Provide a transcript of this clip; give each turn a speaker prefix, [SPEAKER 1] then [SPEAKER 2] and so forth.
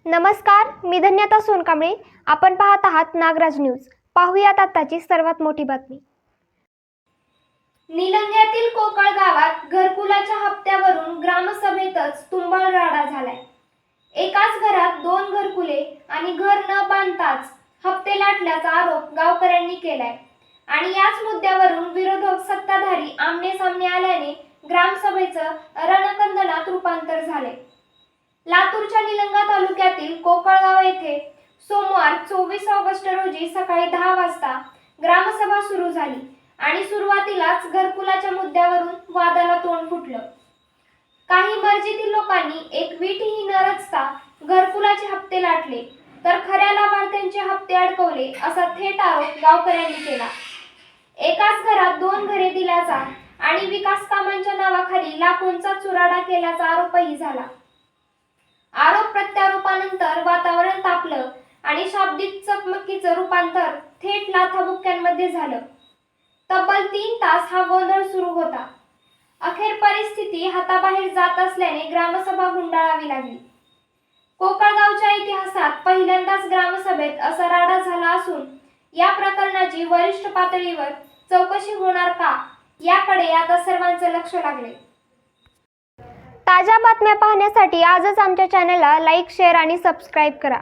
[SPEAKER 1] नमस्कार, मी धन्यता सोनकांबळे. आपण पाहत आहात नागराज न्यूज. पाहूयात आताची सर्वात मोठी बातमी. निलंग्यातील कोकळ गावात घरकुलाच्या हप्त्यावरून ग्रामसभेतच तुंबळ राडा झालाय. एकाच घरात 2 घरकुले आणि घर न बांधताच हप्ते लाटल्याचा आरोप गावकऱ्यांनी केलाय आणि याच मुद्द्यावरून विरोधक सत्ताधारी आमने-सामने आल्याने ग्रामसभेचं रणकंदनात रूपांतर झाले. लातूरच्या निलंगा तालुक्यातील कोकळगाव येथे सोमवार 24 ऑगस्ट रोजी सकाळी 10 वाजता ग्रामसभा सुरू झाली आणि सुरुवातीलाच घरकुलाच्या मुद्द्यावरून वादाला तोंड फुटलं. काही मर्जीतील लोकांनी एक वीटही न रचता घरकुलाचे हप्ते लाटले तर खऱ्या लाभार्थ्यांचे हप्ते अडकवले असा थेट आरोप गावकऱ्यांनी केला. एकाच घरात 2 घरे दिल्याचा आणि विकास कामांच्या नावाखाली लाखोंचा चुराडा केल्याचा आरोपही झाला. आरोप प्रत्यारोपानंतर वातावरण तापलं आणि शाब्दिक चकमकीचं रूपांतर थेट लाथाबुक्क्यांमध्ये झालं. तब्बल 3 तास हा गोंधळ सुरू होता. अखेर परिस्थिती हाताबाहेर जात असल्याने ग्रामसभा गुंडाळावी लागली. कोकळगावच्या इतिहासात पहिल्यांदाच ग्रामसभेत असा राडा झाला असून या प्रकरणाची वरिष्ठ पातळीवर चौकशी होणार का याकडे आता सर्वांचं लक्ष लागले. ताज्या बातम्या पाहण्यासाठी आजच आमच्या चॅनलला लाईक, शेअर आणि सबस्क्राईब करा.